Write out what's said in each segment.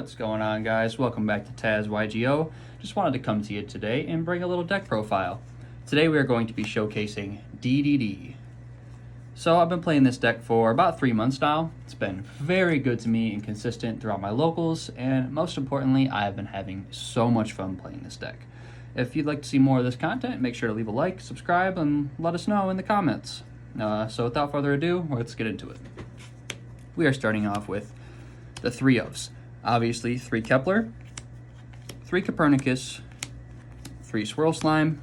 What's going on, guys? Welcome back to TAZ-YGO. Just wanted to come to you today and bring a little deck profile. Today we are going to be showcasing DDD. So I've been playing this deck for about 3 months now. It's been very good to me and consistent throughout my locals, and most importantly, I've been having so much fun playing this deck. If you'd like to see more of this content, make sure to leave a like, subscribe, and let us know in the comments. So without further ado, let's get into it. We are starting off with the 3 ofs. Obviously, 3 Kepler, 3 Copernicus, 3 Swirl Slime,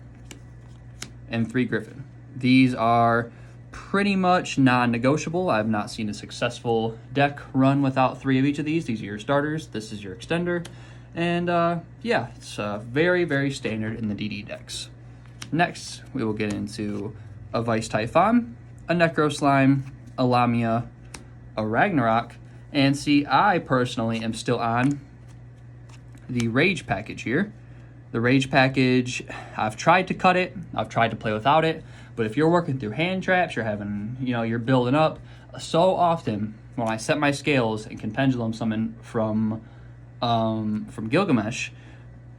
and 3 Griffin. These are pretty much non-negotiable. I've not seen a successful deck run without 3 of each of these. These are your starters. This is your extender. And yeah, it's very, very standard in the DD decks. Next, we will get into a Vice Typhon, a Necro Slime, a Lamia, a Ragnarok, and see, I personally am still on the Rage package here. The Rage package, I've tried to cut it, I've tried to play without it, but if you're working through hand traps, you're having, you're building up, so often when I set my scales and can pendulum summon from Gilgamesh,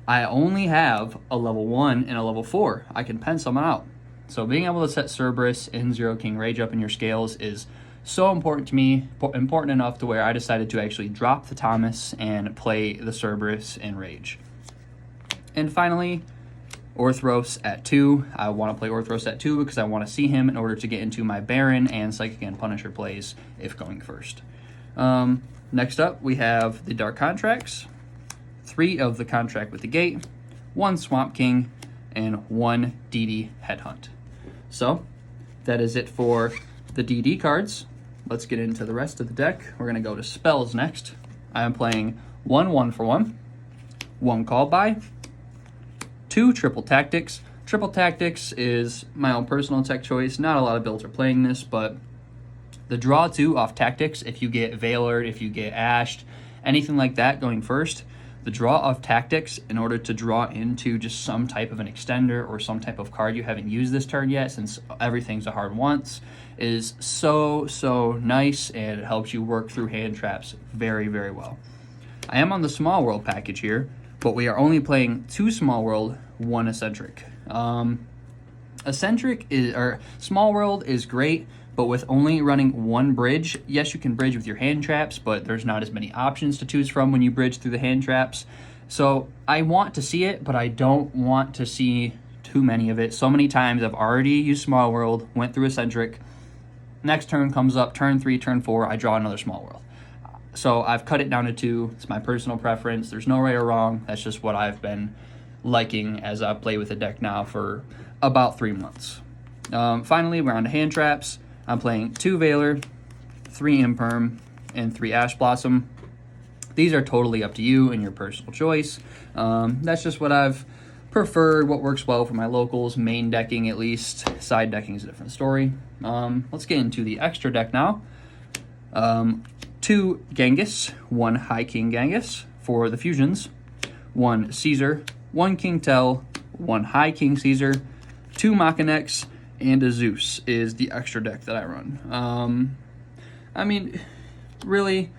I only have a level 1 and a level 4. I can pen someone out. So being able to set Cerberus and Zero King Rage up in your scales is so important to me, important enough to where I decided to actually drop the Thomas and play the Cerberus and Rage. And finally, Orthros at 2. I want to play Orthros at 2 because I want to see him in order to get into my Baron and Psychic and Punisher plays if going first. Next up, we have the Dark Contracts, 3 of the Contract with the Gate, 1 Swamp King, and 1 DD Headhunt. So, that is it for the DD cards. Let's get into the rest of the deck. We're going to go to spells next. I am playing 1 1-for-1, 1 Call By, 2 Triple Tactics. Triple Tactics is my own personal tech choice. Not a lot of builds are playing this, but the draw 2 off Tactics, if you get Veilered, if you get Ashed, anything like that going first, the draw of Tactics in order to draw into just some type of an extender or some type of card you haven't used this turn yet, since everything's a hard once, is so nice, and it helps you work through hand traps very, very well. I am on the Small World package here, but we are only playing 2 Small World, 1 Eccentric. Small World is great, but with only running 1 bridge, yes, you can bridge with your hand traps, but there's not as many options to choose from when you bridge through the hand traps. So I want to see it, but I don't want to see too many of it. So many times I've already used Small World, went through Eccentric, next turn comes up, turn 3, turn 4, I draw another Small World. So I've cut it down to 2. It's my personal preference. There's no right or wrong. That's just what I've been liking as I play with the deck now for about 3 months. Finally, we're on to hand traps. I'm playing 2 Veiler, 3 Imperm, and 3 Ash Blossom. These are totally up to you and your personal choice. That's just what I've preferred, what works well for my locals, main decking at least. Side decking is a different story. Let's get into the extra deck now. 2 Genghis, 1 High King Genghis for the fusions, 1 Caesar, 1 King Tell, 1 High King Caesar, 2 Machinex, and a Zeus is the extra deck that I run. I mean, really,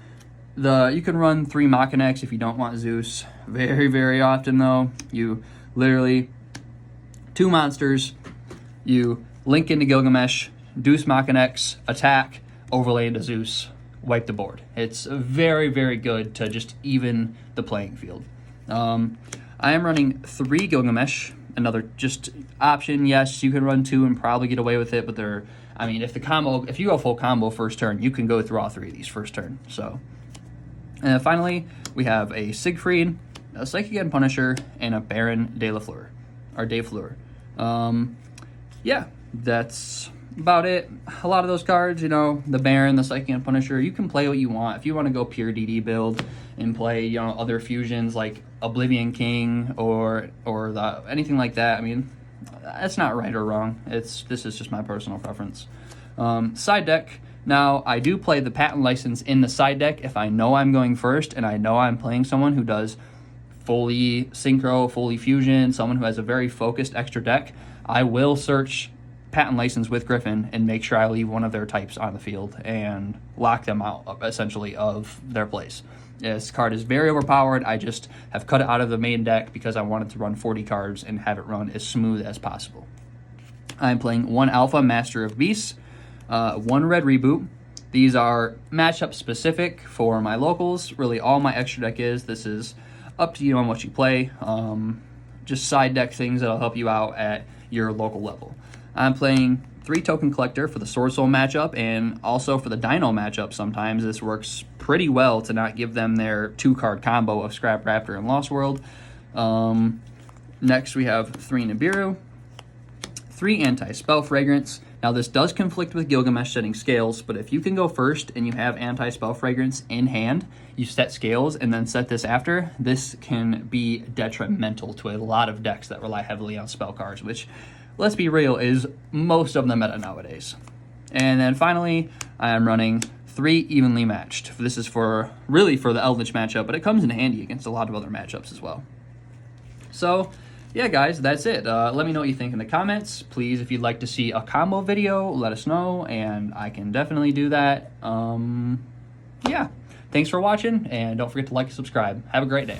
you can run 3 Machinex if you don't want Zeus. Very, very often, though, you literally 2 monsters, you link into Gilgamesh, Deuce Machinex, attack, overlay into Zeus, wipe the board. It's very, very good to just even the playing field. I am running 3 Gilgamesh. Another just option. Yes, you can run 2 and probably get away with it, but if you go full combo first turn, you can go through all 3 of these first turn. So, and finally, we have a Siegfried, a Psychic and Punisher, and a Baron de la Fleur, or de Fleur. Yeah, that's about it. A lot of those cards, the Baron, the Psychic and Punisher, you can play what you want. If you want to go pure DD build and play, other fusions like Oblivion King or anything like that, I mean, that's not right or wrong. This is just my personal preference. Side deck. Now, I do play the patent license in the side deck if I know I'm going first and I know I'm playing someone who does fully synchro, fully fusion, someone who has a very focused extra deck. I will search patent license with Griffin and make sure I leave one of their types on the field and lock them out, essentially, of their place. This card is very overpowered. I just have cut it out of the main deck because I wanted to run 40 cards and have it run as smooth as possible. I'm playing 1 Alpha Master of Beasts, 1 Red Reboot. These are matchup specific for my locals. Really all my extra deck is. This is up to you on what you play. Just side deck things that'll help you out at your local level. I'm playing 3 Token Collector for the Sword Soul matchup, and also for the Dino matchup. Sometimes this works pretty well to not give them their 2-card combo of Scrap Raptor and Lost World. Next we have 3 Nibiru, 3 Anti-Spell Fragrance. Now this does conflict with Gilgamesh setting scales, but if you can go first and you have Anti-Spell Fragrance in hand, you set scales and then set this after, this can be detrimental to a lot of decks that rely heavily on spell cards, which, let's be real, is most of the meta nowadays. And then finally, I am running 3 Evenly Matched. This is really for the Eldritch matchup, but it comes in handy against a lot of other matchups as well. So, yeah, guys, that's it. Let me know what you think in the comments. Please, if you'd like to see a combo video, let us know, and I can definitely do that. Yeah, thanks for watching, and don't forget to like and subscribe. Have a great day.